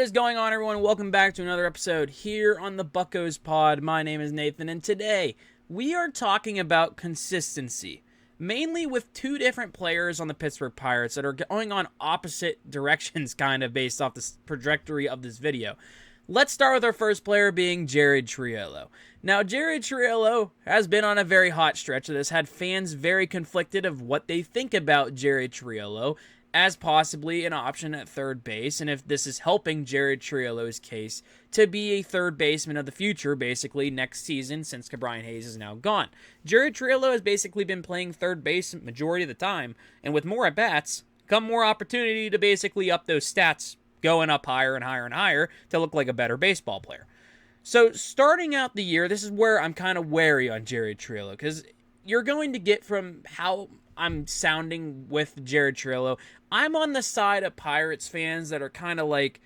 What is going on, everyone? Welcome back to another episode here on the Buccos Pod. My name is Nathan, and today we are talking about consistency, mainly with two different players on the Pittsburgh Pirates that are going on opposite directions, kind of based off the trajectory of this video. Let's start with our first player being Jared Triolo. Now, Jared Triolo has been on a very hot stretch that has had fans very conflicted of what they think about Jared Triolo as possibly an option at third base, and if this is helping Jared Triolo's case to be a third baseman of the future, basically next season, since Ke'Bryan Hayes is now gone. Jared Triolo has basically been playing third base majority of the time, and with more at-bats, come more opportunity to basically up those stats, going up higher and higher and higher to look like a better baseball player. So starting out the year, this is where I'm kind of wary on Jared Triolo, because you're going to get from how I'm sounding with Jared Triolo, I'm on the side of Pirates fans that are kind of like,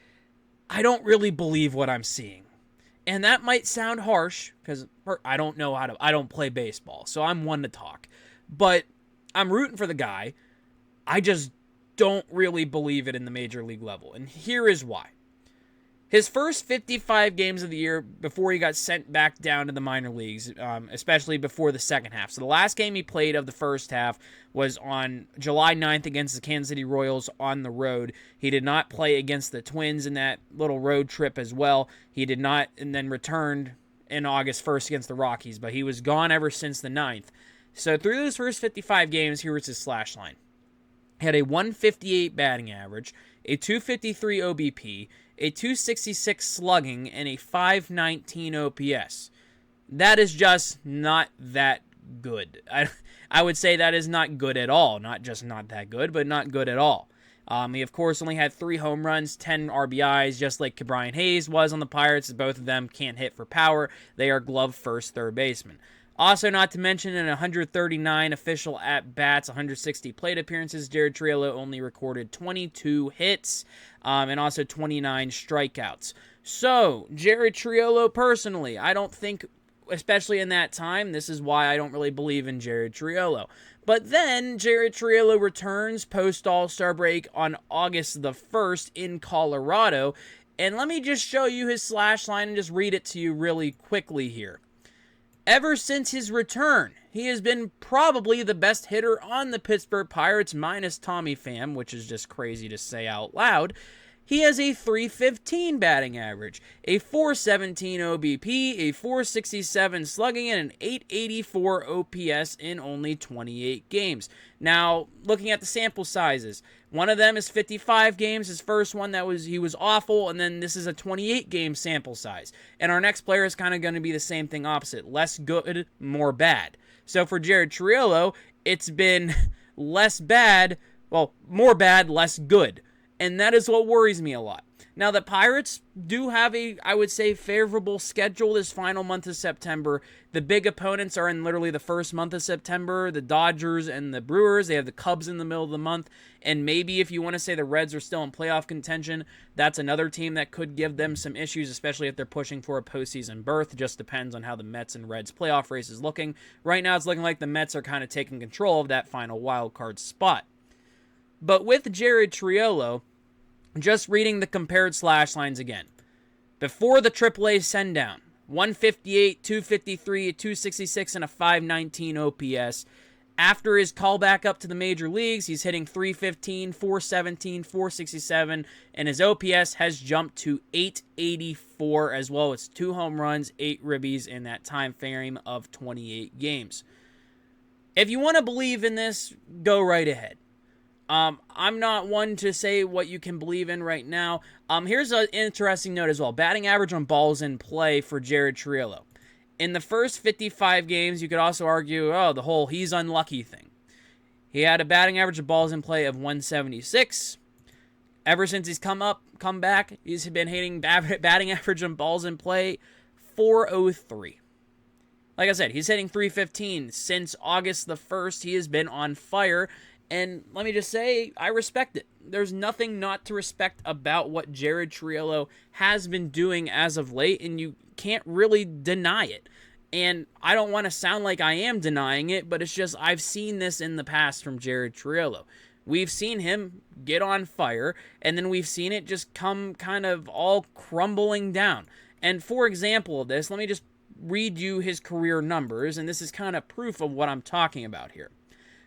I don't really believe what I'm seeing. And that might sound harsh, because I don't play baseball, so I'm one to talk. But I'm rooting for the guy. I just don't really believe it in the major league level. And here is why. His first 55 games of the year before he got sent back down to the minor leagues, especially before the second half. So the last game he played of the first half was on July 9th against the Kansas City Royals on the road. He did not play against the Twins in that little road trip as well. He did not, and then returned in August 1st against the Rockies, but he was gone ever since the 9th. So through those first 55 games, here was his slash line. He had a 158 batting average, a 253 OBP, a 266 slugging, and a 519 OPS. That is just not that good. I would say that is not good at all. Not just not that good, but not good at all. He, of course, only had 3 home runs, 10 RBIs, just like Ke'Bryan Hayes was on the Pirates. Both of them can't hit for power. They are glove-first third baseman. Also, not to mention, in 139 official at-bats, 160 plate appearances, Jared Triolo only recorded 22 hits and also 29 strikeouts. So, Jared Triolo, personally, I don't think, especially in that time, this is why I don't really believe in Jared Triolo. But then, Jared Triolo returns post-All-Star break on August the 1st in Colorado. And let me just show you his slash line and just read it to you really quickly here. Ever since his return, he has been probably the best hitter on the Pittsburgh Pirates, minus Tommy Pham, which is just crazy to say out loud. He has a 315 batting average, a 417 OBP, a 467 slugging, and an 884 OPS in only 28 games. Now, looking at the sample sizes, one of them is 55 games. His first one, he was awful, and then this is a 28-game sample size. And our next player is kind of going to be the same thing opposite. Less good, more bad. So for Jared Triolo, it's been less bad, more bad, less good. And that is what worries me a lot. Now, the Pirates do have I would say, favorable schedule this final month of September. The big opponents are in literally the first month of September, the Dodgers and the Brewers. They have the Cubs in the middle of the month. And maybe if you want to say the Reds are still in playoff contention, that's another team that could give them some issues, especially if they're pushing for a postseason berth. Just depends on how the Mets and Reds playoff race is looking. Right now, it's looking like the Mets are kind of taking control of that final wild card spot. But with Jared Triolo, just reading the compared slash lines again. Before the AAA send-down, 158, 253, 266, and a 519 OPS. After his callback up to the major leagues, he's hitting 315, 417, 467, and his OPS has jumped to 884 as well as 2 home runs, 8 ribbies in that time frame of 28 games. If you want to believe in this, go right ahead. I'm not one to say what you can believe in right now. Here's an interesting note as well. Batting average on balls in play for Jared Triolo. In the first 55 games, you could also argue, the whole he's unlucky thing. He had a batting average of balls in play of 176. Ever since he's come back, he's been hitting batting average on balls in play 403. Like I said, he's hitting 315 since August the 1st. He has been on fire. And let me just say, I respect it. There's nothing not to respect about what Jared Triolo has been doing as of late, and you can't really deny it. And I don't want to sound like I am denying it, but it's just I've seen this in the past from Jared Triolo. we've seen him get on fire, and then we've seen it just come kind of all crumbling down. And for example of this, let me just read you his career numbers, and this is kind of proof of what I'm talking about here.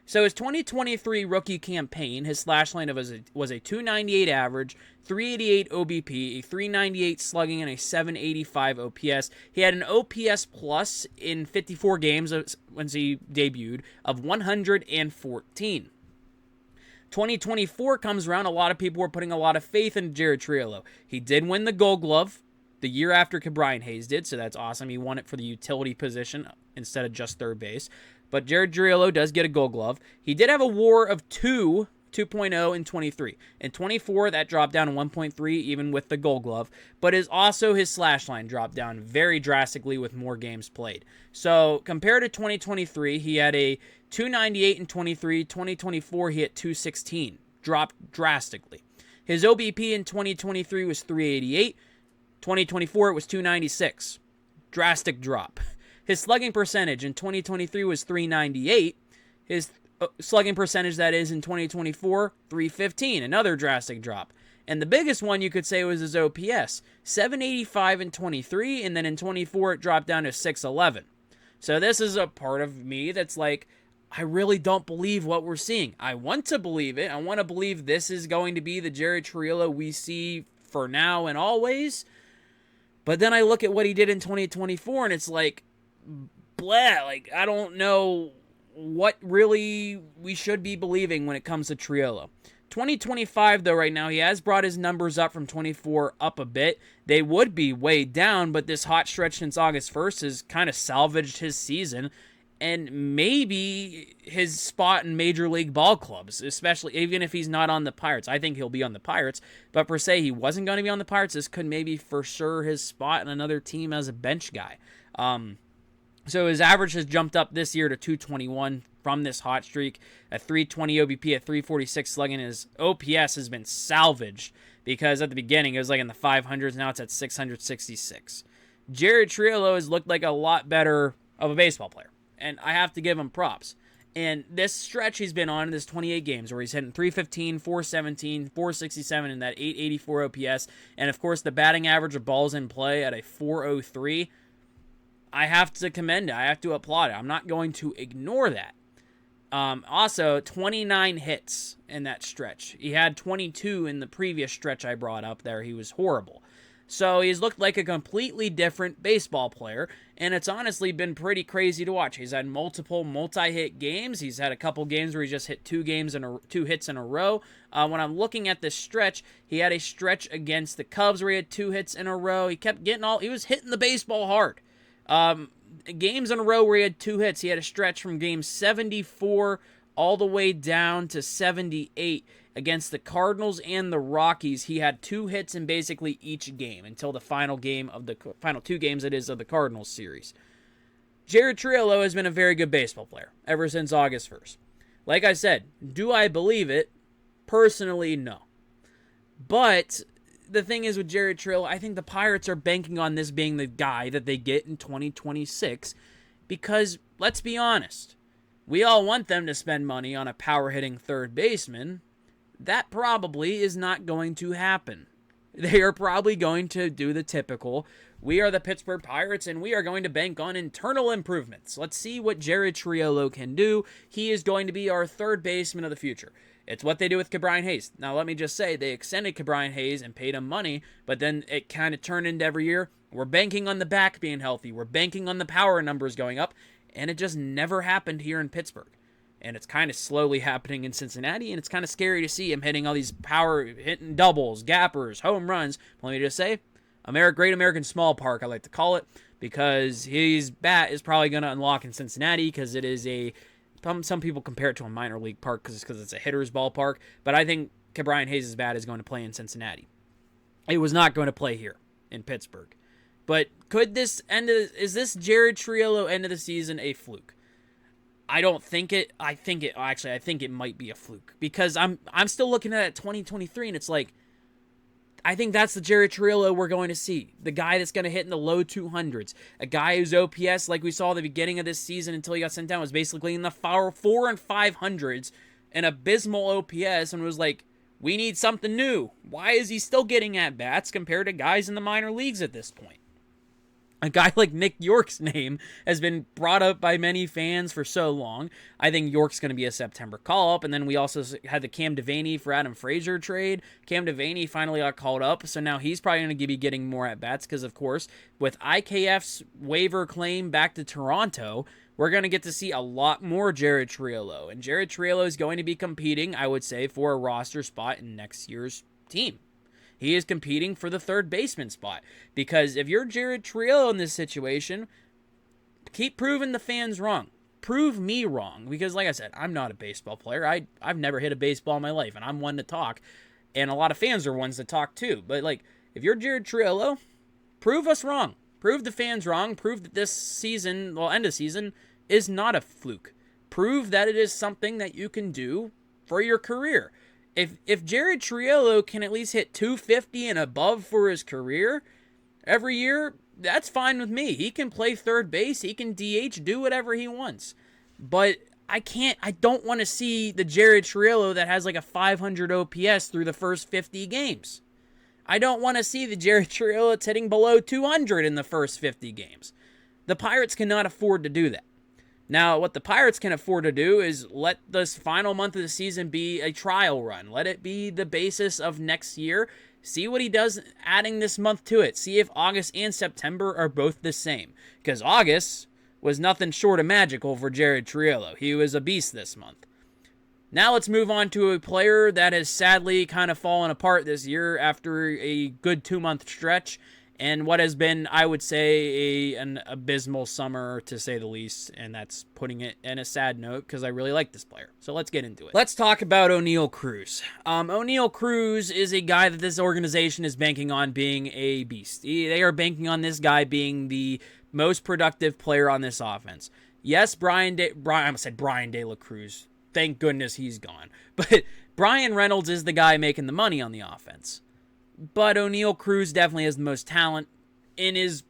So his 2023 rookie campaign, his slash line was a 298 average, 388 OBP, a 398 slugging, and a 785 OPS. He had an OPS plus in 54 games once he debuted of 114. 2024 comes around, a lot of people were putting a lot of faith in Jared Triolo. He did win the Gold Glove the year after Ke'Bryan Hayes did, so that's awesome. He won it for the utility position instead of just third base. But Jared Triolo does get a Gold Glove. He did have a WAR of 2.0 in 23. In 24, that dropped down to 1.3 even with the Gold Glove. But his slash line dropped down very drastically with more games played. So compared to 2023, he had a 298 in 23. 2024, he hit 216. Dropped drastically. His OBP in 2023 was 388. 2024, it was 296. Drastic drop. His slugging percentage in 2023 was 398. His slugging percentage, that is, in 2024, 315. Another drastic drop. And the biggest one you could say was his OPS. 785 in 23, and then in 24 it dropped down to 611. So this is a part of me that's like, I really don't believe what we're seeing. I want to believe it. I want to believe this is going to be the Jared Triolo we see for now and always. But then I look at what he did in 2024, and it's like, blah, like, I don't know what really we should be believing when it comes to Triolo. 2025, though, right now, he has brought his numbers up from 24 up a bit. They would be way down, but this hot stretch since August 1st has kind of salvaged his season and maybe his spot in Major League ball clubs, especially even if he's not on the Pirates. I think he'll be on the Pirates, but per se, he wasn't going to be on the Pirates. This could maybe for sure his spot in another team as a bench guy. So his average has jumped up this year to 221 from this hot streak, a 320 OBP, a 346 slugging. His OPS has been salvaged because at the beginning it was like in the 500s. Now it's at 666. Jared Triolo has looked like a lot better of a baseball player, and I have to give him props. And this stretch he's been on, this 28 games where he's hitting 315, 417, 467, and that 884 OPS, and of course the batting average of balls in play at a 403. I have to commend it. I have to applaud it. I'm not going to ignore that. Also, 29 hits in that stretch. He had 22 in the previous stretch I brought up there. He was horrible. So he's looked like a completely different baseball player, and it's honestly been pretty crazy to watch. He's had multiple multi-hit games. He's had a couple games where he just hit two hits in a row. When I'm looking at this stretch, he had a stretch against the Cubs where he had 2 hits in a row. He was hitting the baseball hard. Games in a row where he had 2 hits. He had a stretch from game 74 all the way down to 78 against the Cardinals and the Rockies. He had 2 hits in basically each game until the final 2 games it is of the Cardinals series. Jared Triolo has been a very good baseball player ever since August 1st. Like I said, do I believe it? Personally, no. But the thing is with Jared Triolo, I think the Pirates are banking on this being the guy that they get in 2026 because, let's be honest, we all want them to spend money on a power-hitting third baseman. That probably is not going to happen. They are probably going to do the typical, we are the Pittsburgh Pirates and we are going to bank on internal improvements. Let's see what Jared Triolo can do. He is going to be our third baseman of the future. It's what they do with Ke'Bryan Hayes. Now, let me just say, they extended Ke'Bryan Hayes and paid him money, but then it kind of turned into every year, we're banking on the back being healthy, we're banking on the power numbers going up, and it just never happened here in Pittsburgh. And it's kind of slowly happening in Cincinnati, and it's kind of scary to see him hitting all these hitting doubles, gappers, home runs. Let me just say, Great American Small Park, I like to call it, because his bat is probably going to unlock in Cincinnati because it is some people compare it to a minor league park because it's a hitter's ballpark, but I think Ke'Bryan Hayes' bat is going to play in Cincinnati. It was not going to play here in Pittsburgh. But is this Jared Triolo end of the season a fluke? I don't think it. I think it might be a fluke because I'm still looking at it 2023 and it's like, I think that's the Jared Triolo we're going to see. The guy that's going to hit in the low 200s. A guy whose OPS, like we saw at the beginning of this season until he got sent down, was basically in the 4 and 500s an abysmal OPS and was like, we need something new. Why is he still getting at-bats compared to guys in the minor leagues at this point? A guy like Nick York's name has been brought up by many fans for so long. I think York's going to be a September call-up, and then we also had the Cam Devaney for Adam Frazier trade. Cam Devaney finally got called up, so now he's probably going to be getting more at-bats because, of course, with IKF's waiver claim back to Toronto, we're going to get to see a lot more Jared Triolo, and Jared Triolo is going to be competing, I would say, for a roster spot in next year's team. He is competing for the third baseman spot. Because if you're Jared Triolo in this situation, keep proving the fans wrong. Prove me wrong. Because like I said, I'm not a baseball player. I've never hit a baseball in my life, and I'm one to talk. And a lot of fans are ones to talk too. But like, if you're Jared Triolo, prove us wrong. Prove the fans wrong. Prove that this season, well, end of season, is not a fluke. Prove that it is something that you can do for your career. If Jared Triolo can at least hit 250 and above for his career every year, that's fine with me. He can play third base. He can DH, do whatever he wants. But I don't want to see the Jared Triolo that has like a 500 OPS through the first 50 games. I don't want to see the Jared Triolo that's hitting below 200 in the first 50 games. The Pirates cannot afford to do that. Now, what the Pirates can afford to do is let this final month of the season be a trial run. Let it be the basis of next year. See what he does adding this month to it. See if August and September are both the same. Because August was nothing short of magical for Jared Triolo. He was a beast this month. Now let's move on to a player that has sadly kind of fallen apart this year after a good 2-month stretch. And what has been, I would say, an abysmal summer, to say the least. And that's putting it in a sad note because I really like this player. So let's get into it. Let's talk about Oneil Cruz. Oneil Cruz is a guy that this organization is banking on being a beast. They are banking on this guy being the most productive player on this offense. Yes, Brian De La Cruz. Thank goodness he's gone. But Brian Reynolds is the guy making the money on the offense. But Oneil Cruz definitely has the most talent in his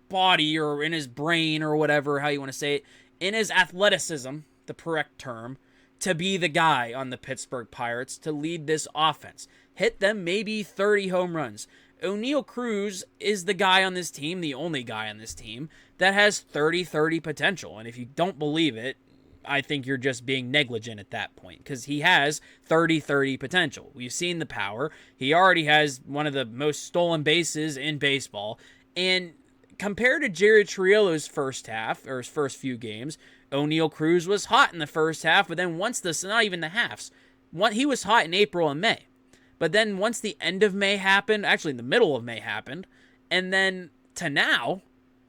body or in his brain or whatever, how you want to say it, in his athleticism, the correct term, to be the guy on the Pittsburgh Pirates to lead this offense. Hit them maybe 30 home runs. Oneil Cruz is the guy on this team, the only guy on this team, that has 30-30 potential. And if you don't believe it, I think you're just being negligent at that point because he has 30-30 potential. We've seen the power. He already has one of the most stolen bases in baseball. And compared to Jared Triolo's first half, or his first few games, Oneil Cruz was hot in the first half, but then once not even the halves, he was hot in April and May. But then once the end of May happened, actually the middle of May happened, and then to now,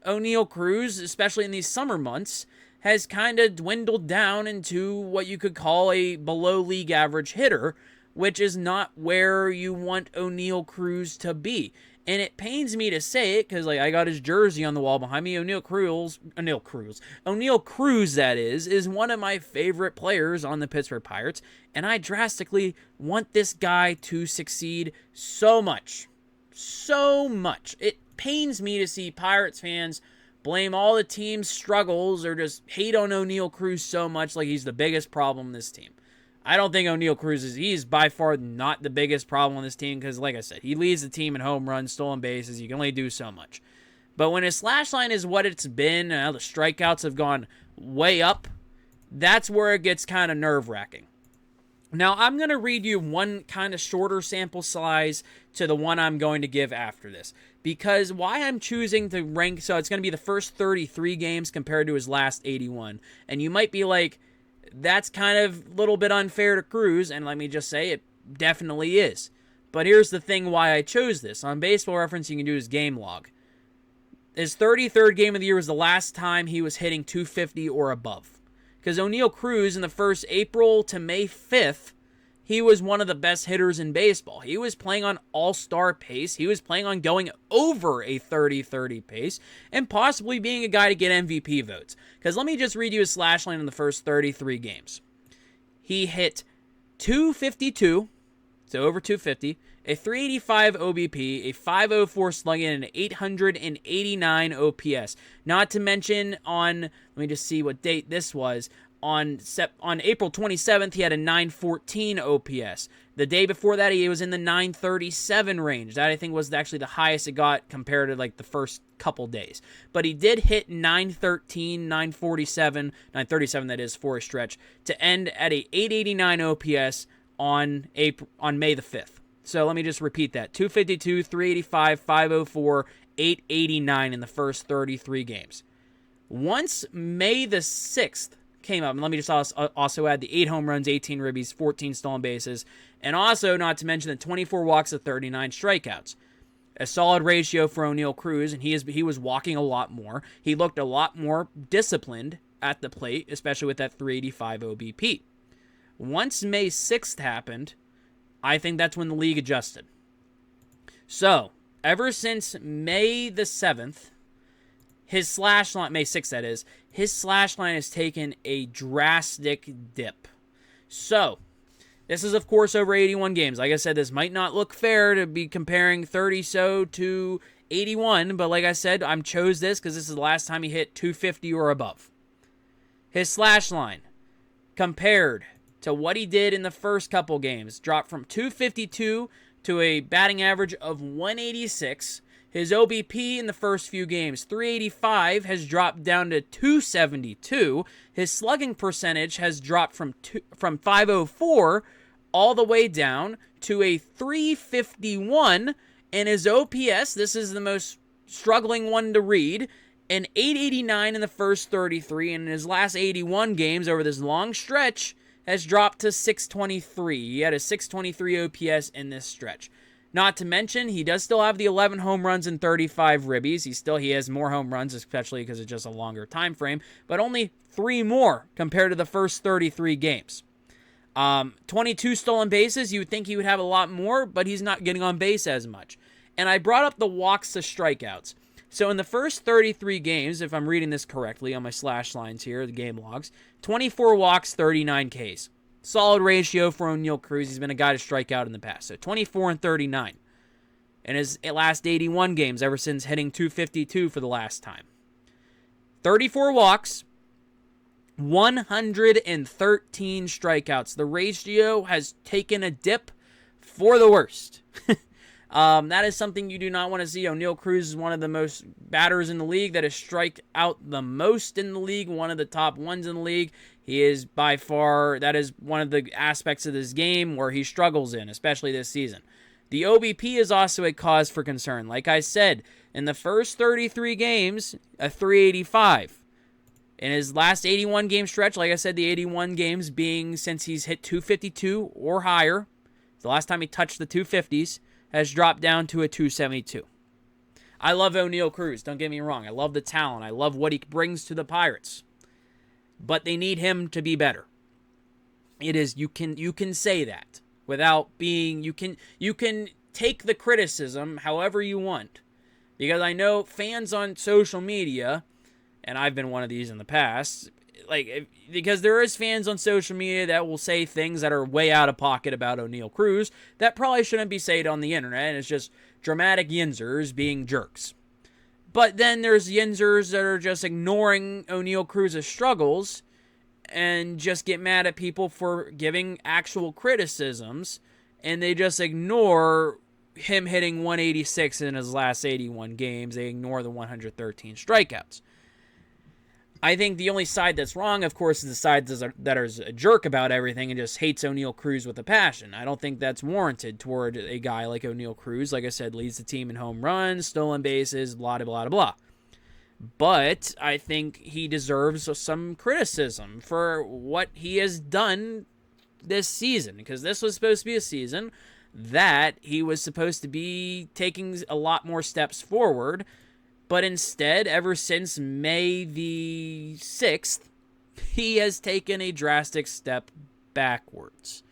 Oneil Cruz, especially in these summer months, has kind of dwindled down into what you could call a below league average hitter, which is not where you want Oneil Cruz to be. And it pains me to say it because I got his jersey on the wall behind me. Oneil Cruz, that is one of my favorite players on the Pittsburgh Pirates, and I drastically want this guy to succeed so much. So much. It pains me to see Pirates fans blame all the team's struggles or just hate on Oneil Cruz so much like he's the biggest problem in this team. I don't think Oneil Cruz he's by far not the biggest problem on this team because, like I said, he leads the team in home runs, stolen bases. You can only do so much. But when his slash line is what it's been and how the strikeouts have gone way up, that's where it gets kind of nerve-wracking. Now, I'm going to read you one kind of shorter sample size to the one I'm going to give after this. Because why I'm choosing to rank, so it's going to be the first 33 games compared to his last 81. And you might be like, that's kind of a little bit unfair to Cruz, and let me just say, it definitely is. But here's the thing why I chose this. On Baseball Reference, you can do his game log. His 33rd game of the year was the last time he was hitting 250 or above. Because Oneil Cruz, in the first April to May 5th, he was one of the best hitters in baseball. He was playing on all-star pace. He was playing on going over a 30-30 pace and possibly being a guy to get MVP votes. Because let me just read you his slash line in the first 33 games. He hit 252, so over 250, a 385 OBP, a 504 slugging, and an 889 OPS. Not to mention on, let me just see what date this was, On April 27th, he had a 914 OPS. The day before that, he was in the 937 range. That, I think, was actually the highest it got compared to like the first couple days. But he did hit 913, 947, 937, that is, for a stretch, to end at a 889 OPS on May the 5th. So let me just repeat that. 252, 385, 504, 889 in the first 33 games. Once May the 6th came up, and let me just also add the 8 home runs, 18 ribbies, 14 stolen bases, and also not to mention the 24 walks of 39 strikeouts. A solid ratio for Oneil Cruz, and he was walking a lot more. He looked a lot more disciplined at the plate, especially with that 385 OBP. Once May 6th happened, I think that's when the league adjusted. So, ever since May the 7th, his slash line, May 6th that is, his slash line has taken a drastic dip. So, this is of course over 81 games. Like I said, this might not look fair to be comparing 30 to 81, but like I said, I chose this because this is the last time he hit 250 or above. His slash line, compared to what he did in the first couple games, dropped from 252 to a batting average of 186. His OBP in the first few games, 385, has dropped down to 272. His slugging percentage has dropped from 504 all the way down to a 351. And his OPS, this is the most struggling one to read, an 889 in the first 33. And in his last 81 games over this long stretch, has dropped to 623. He had a 623 OPS in this stretch. Not to mention, he does still have the 11 home runs and 35 ribbies. He has more home runs, especially because it's just a longer time frame, but only 3 more compared to the first 33 games. 22 stolen bases. You would think he would have a lot more, but he's not getting on base as much. And I brought up the walks to strikeouts. So in the first 33 games, if I'm reading this correctly on my slash lines here, the game logs, 24 walks, 39 Ks. Solid ratio for Oneil Cruz. He's been a guy to strike out in the past. So 24 and 39. In his last 81 games, ever since hitting 252 for the last time. 34 walks, 113 strikeouts. The ratio has taken a dip for the worst. That is something you do not want to see. Oneil Cruz is one of the most batters in the league that has strike out the most in the league, one of the top ones in the league. He is by far, that is one of the aspects of this game where he struggles in, especially this season. The OBP is also a cause for concern. Like I said, in the first 33 games, a 385. In his last 81 game stretch, like I said, the 81 games being since he's hit 252 or higher, the last time he touched the 250s, has dropped down to a 272. I love Oneil Cruz, don't get me wrong. I love the talent. I love what he brings to the Pirates. But they need him to be better. It is, you can say that without being, you can take the criticism however you want. Because I know fans on social media, and I've been one of these in the past, because there is fans on social media that will say things that are way out of pocket about Oneil Cruz that probably shouldn't be said on the internet, and it's just dramatic yinzers being jerks. But then there's yinzers that are just ignoring Oneil Cruz's struggles and just get mad at people for giving actual criticisms, and they just ignore him hitting 186 in his last 81 games. They ignore the 113 strikeouts. I think the only side that's wrong, of course, is the side that is a jerk about everything and just hates Oneil Cruz with a passion. I don't think that's warranted toward a guy like Oneil Cruz. Like I said, leads the team in home runs, stolen bases, blah, blah, blah, blah. But I think he deserves some criticism for what he has done this season, because this was supposed to be a season that he was supposed to be taking a lot more steps forward. But instead, ever since May the 6th, he has taken a drastic step backwards.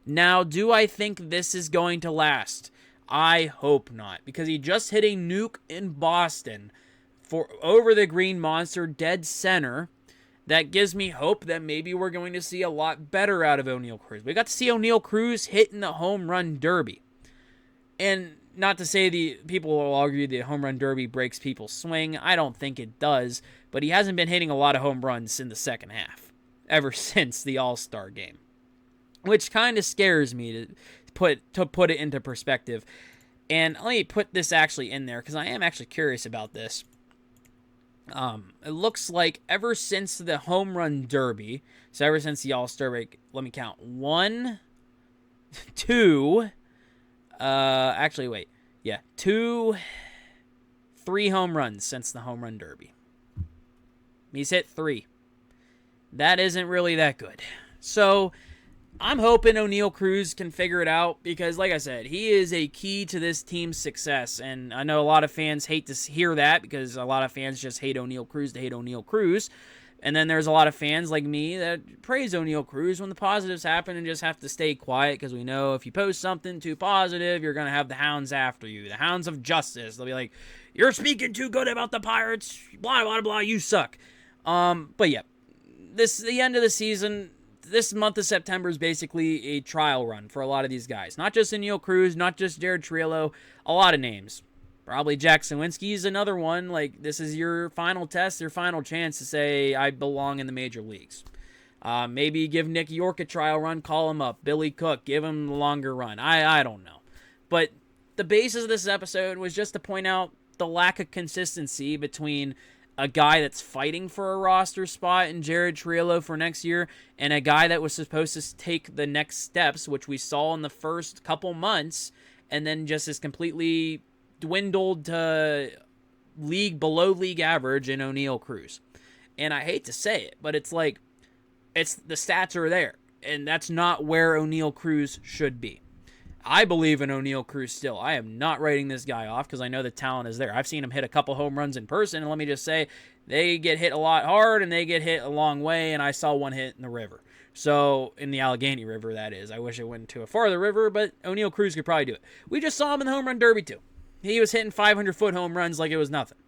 Now, do I think this is going to last? I hope not, because he just hit a nuke in Boston for over the Green Monster dead center. That gives me hope that maybe we're going to see a lot better out of Oneil Cruz. We got to see Oneil Cruz hitting the home run derby. And not to say the people will argue the home run derby breaks people's swing. I don't think it does, but he hasn't been hitting a lot of home runs in the second half. ever since the All-Star game, which kind of scares me to put it into perspective. And let me put this actually in there because I am actually curious about this. It looks like ever since the home run derby, so ever since the All-Star break, let me count. 1, 2, actually, wait. Yeah, 2, 3 home runs since the home run derby. He's hit 3. That isn't really that good. So I'm hoping Oneil Cruz can figure it out because, like I said, he is a key to this team's success. And I know a lot of fans hate to hear that because a lot of fans just hate Oneil Cruz to hate Oneil Cruz. And then there's a lot of fans like me that praise Oneil Cruz when the positives happen and just have to stay quiet because we know if you post something too positive, you're going to have the hounds after you, the hounds of justice. They'll be like, you're speaking too good about the Pirates, blah, blah, blah, you suck. But yeah, the end of the season, this month of September is basically a trial run for a lot of these guys. Not just Oneil Cruz, not just Jared Triolo, a lot of names. Probably Jack Sawinski is another one. Like, this is your final test, your final chance to say, I belong in the major leagues. Maybe give Nick York a trial run, call him up. Billy Cook, give him a longer run. I don't know. But the basis of this episode was just to point out the lack of consistency between a guy that's fighting for a roster spot in Jared Triolo for next year and a guy that was supposed to take the next steps, which we saw in the first couple months, and then just is completely dwindled to below league average in Oneil Cruz. And I hate to say it, but it's like, the stats are there, and that's not where Oneil Cruz should be. I believe in Oneil Cruz still. I am not writing this guy off because I know the talent is there. I've seen him hit a couple home runs in person, and let me just say, they get hit a lot hard, and they get hit a long way, and I saw one hit in the river. So, in the Allegheny River, that is. I wish it went to a farther river, but Oneil Cruz could probably do it. We just saw him in the home run derby, too. He was hitting 500-foot home runs like it was nothing.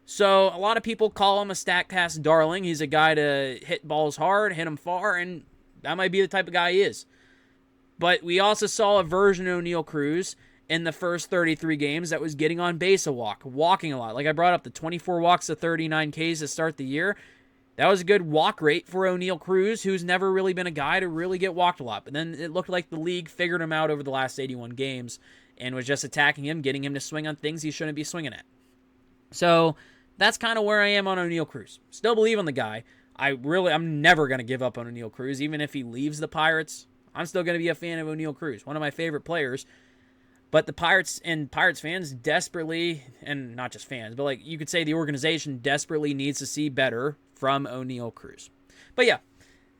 So, a lot of people call him a StatCast darling. He's a guy to hit balls hard, hit them far, and that might be the type of guy he is. But we also saw a version of Oneil Cruz in the first 33 games that was getting on base walking a lot. Like I brought up the 24 walks to 39 Ks to start the year. That was a good walk rate for Oneil Cruz, who's never really been a guy to really get walked a lot. But then it looked like the league figured him out over the last 81 games and was just attacking him, getting him to swing on things he shouldn't be swinging at. So that's kind of where I am on Oneil Cruz. Still believe in the guy. I'm never going to give up on Oneil Cruz, even if he leaves the Pirates. I'm still going to be a fan of Oneil Cruz, one of my favorite players. But the Pirates and Pirates fans desperately, and not just fans, but like you could say the organization desperately needs to see better from Oneil Cruz. But yeah,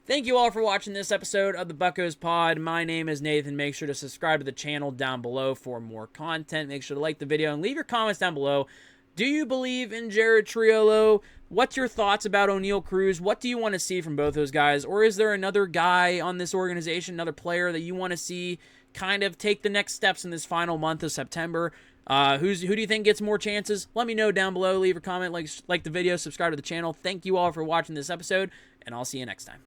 thank you all for watching this episode of the Buccos Pod. My name is Nathan. Make sure to subscribe to the channel down below for more content. Make sure to like the video and leave your comments down below. Do you believe in Jared Triolo? What's your thoughts about Oneil Cruz? What do you want to see from both those guys? Or is there another guy on this organization, another player that you want to see kind of take the next steps in this final month of September? Who do you think gets more chances? Let me know down below. Leave a comment, like the video, subscribe to the channel. Thank you all for watching this episode, and I'll see you next time.